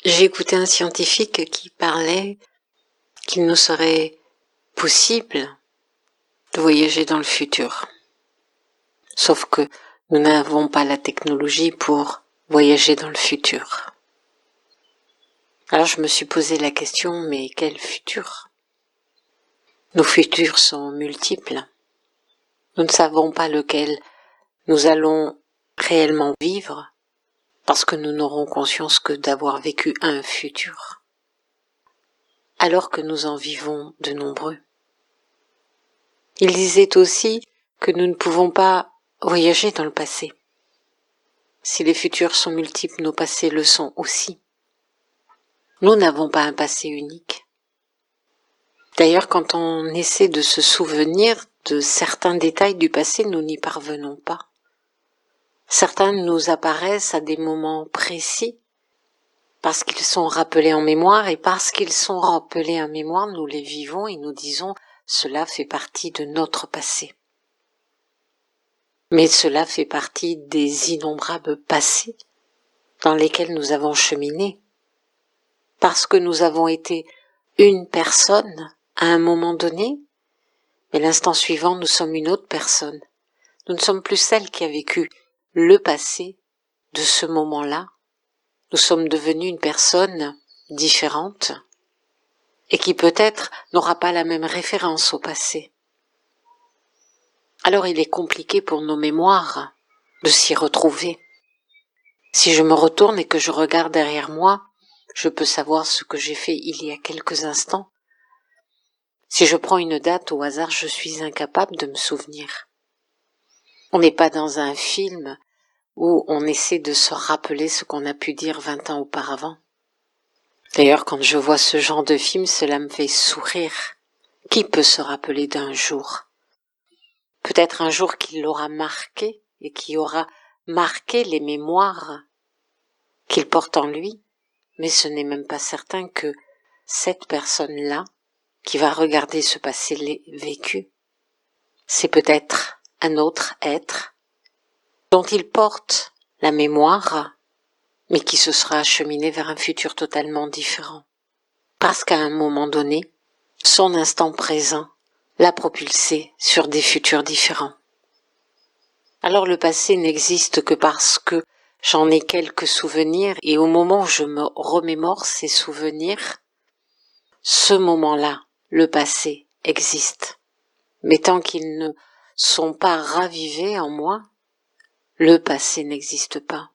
J'ai écouté un scientifique qui parlait qu'il nous serait possible de voyager dans le futur. Sauf que nous n'avons pas la technologie pour voyager dans le futur. Alors je me suis posé la question, mais quel futur? Nos futurs sont multiples. Nous ne savons pas lequel nous allons réellement vivre parce que nous n'aurons conscience que d'avoir vécu un futur, alors que nous en vivons de nombreux. Il disait aussi que nous ne pouvons pas voyager dans le passé. Si les futurs sont multiples, nos passés le sont aussi. Nous n'avons pas un passé unique. D'ailleurs, quand on essaie de se souvenir de certains détails du passé, nous n'y parvenons pas. Certains nous apparaissent à des moments précis, parce qu'ils sont rappelés en mémoire, et parce qu'ils sont rappelés en mémoire, nous les vivons et nous disons « cela fait partie de notre passé ». Mais cela fait partie des innombrables passés dans lesquels nous avons cheminé, parce que nous avons été une personne à un moment donné, mais l'instant suivant nous sommes une autre personne. Nous ne sommes plus celle qui a vécu le passé de ce moment-là. Nous sommes devenus une personne différente et qui peut-être n'aura pas la même référence au passé. Alors il est compliqué pour nos mémoires de s'y retrouver. Si je me retourne et que je regarde derrière moi, je peux savoir ce que j'ai fait il y a quelques instants. Si je prends une date au hasard, je suis incapable de me souvenir. On n'est pas dans un film où on essaie de se rappeler ce qu'on a pu dire 20 ans auparavant. D'ailleurs, quand je vois ce genre de film, cela me fait sourire. Qui peut se rappeler d'un jour? Peut-être un jour qui l'aura marqué et qui aura marqué les mémoires qu'il porte en lui, mais ce n'est même pas certain que cette personne-là, qui va regarder ce passé vécu, c'est peut-être un autre être dont il porte la mémoire, mais qui se sera acheminé vers un futur totalement différent. Parce qu'à un moment donné, son instant présent l'a propulsé sur des futurs différents. Alors le passé n'existe que parce que j'en ai quelques souvenirs et au moment où je me remémore ces souvenirs, ce moment-là, le passé existe. Mais tant qu'ils ne sont pas ravivés en moi, le passé n'existe pas.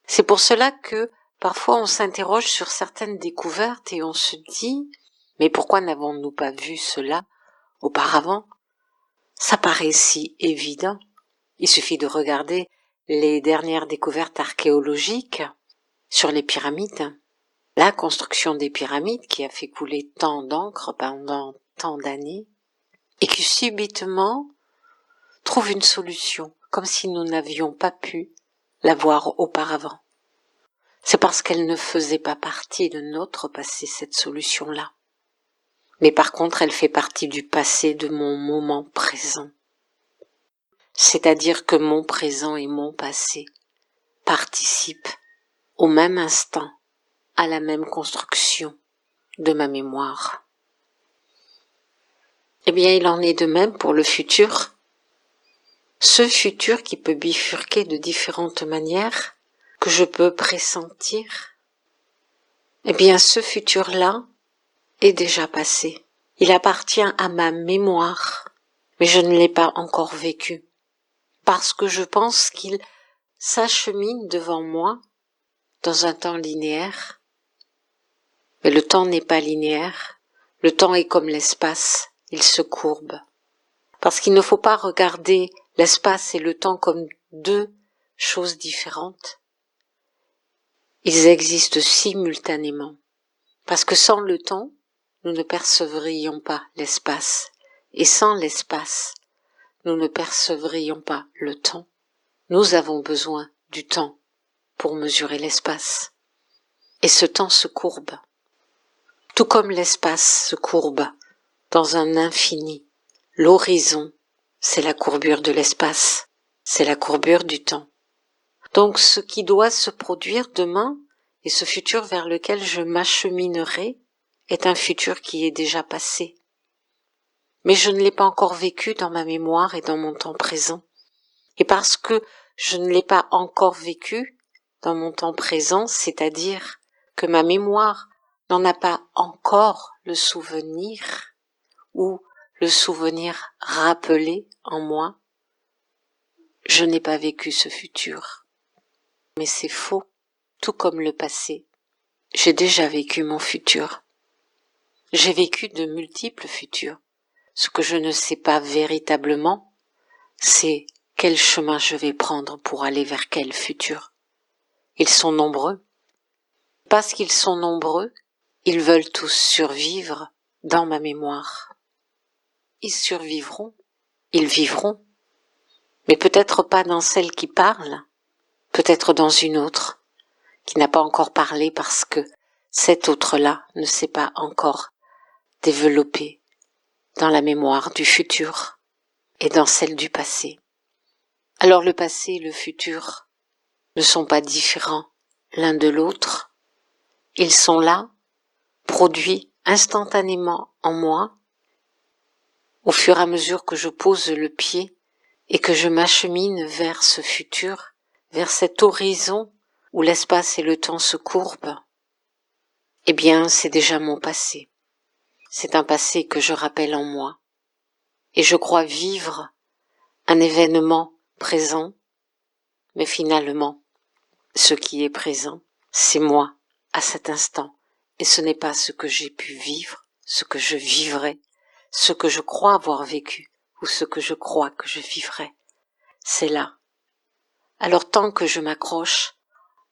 C'est pour cela que parfois on s'interroge sur certaines découvertes et on se dit « mais pourquoi n'avons-nous pas vu cela auparavant ?» Ça paraît si évident. Il suffit de regarder les dernières découvertes archéologiques sur les pyramides. La construction des pyramides qui a fait couler tant d'encre pendant tant d'années et qui subitement trouve une solution, comme si nous n'avions pas pu la voir auparavant. C'est parce qu'elle ne faisait pas partie de notre passé, cette solution-là. Mais par contre, elle fait partie du passé de mon moment présent. C'est-à-dire que mon présent et mon passé participent au même instant à la même construction de ma mémoire. Eh bien, il en est de même pour le futur. Ce futur qui peut bifurquer de différentes manières, que je peux pressentir, eh bien, ce futur-là est déjà passé. Il appartient à ma mémoire, mais je ne l'ai pas encore vécu, parce que je pense qu'il s'achemine devant moi dans un temps linéaire. Mais le temps n'est pas linéaire. Le temps est comme l'espace, il se courbe. Parce qu'il ne faut pas regarder l'espace et le temps comme deux choses différentes. Ils existent simultanément. Parce que sans le temps, nous ne percevrions pas l'espace. Et sans l'espace, nous ne percevrions pas le temps. Nous avons besoin du temps pour mesurer l'espace. Et ce temps se courbe. Tout comme l'espace se courbe dans un infini. L'horizon, c'est la courbure de l'espace, c'est la courbure du temps. Donc ce qui doit se produire demain Et ce futur vers lequel je m'acheminerai est un futur qui est déjà passé. Mais je ne l'ai pas encore vécu dans ma mémoire et dans mon temps présent. Et parce que je ne l'ai pas encore vécu dans mon temps présent, c'est-à-dire que ma mémoire n'en a pas encore le souvenir ou le souvenir rappelé en moi, je n'ai pas vécu ce futur. Mais c'est faux, tout comme le passé. J'ai déjà vécu mon futur. J'ai vécu de multiples futurs. Ce que je ne sais pas véritablement, c'est quel chemin je vais prendre pour aller vers quel futur. Ils sont nombreux. Parce qu'ils sont nombreux, ils veulent tous survivre dans ma mémoire. Ils survivront, ils vivront, mais peut-être pas dans celle qui parle, peut-être dans une autre, qui n'a pas encore parlé parce que cette autre-là ne s'est pas encore développée dans la mémoire du futur et dans celle du passé. Alors le passé et le futur ne sont pas différents l'un de l'autre. Ils sont là, produits instantanément en moi, au fur et à mesure que je pose le pied et que je m'achemine vers ce futur, vers cet horizon où l'espace et le temps se courbent. Eh bien, c'est déjà mon passé. C'est un passé que je rappelle en moi. Et je crois vivre un événement présent, mais finalement, ce qui est présent, c'est moi à cet instant. Et ce n'est pas ce que j'ai pu vivre, ce que je vivrai, ce que je crois avoir vécu ou ce que je crois que je vivrai. C'est là. Alors tant que je m'accroche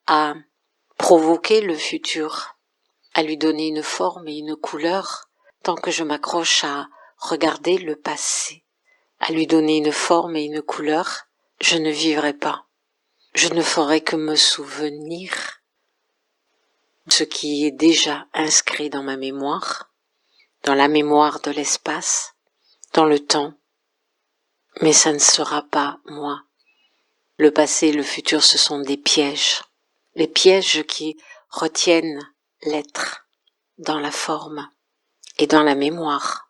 à provoquer le futur, à lui donner une forme et une couleur, tant que je m'accroche à regarder le passé, à lui donner une forme et une couleur, je ne vivrai pas. Je ne ferai que me souvenir ce qui est déjà inscrit dans ma mémoire, dans la mémoire de l'espace, dans le temps, mais ça ne sera pas moi. Le passé et le futur, ce sont des pièges, les pièges qui retiennent l'être dans la forme et dans la mémoire.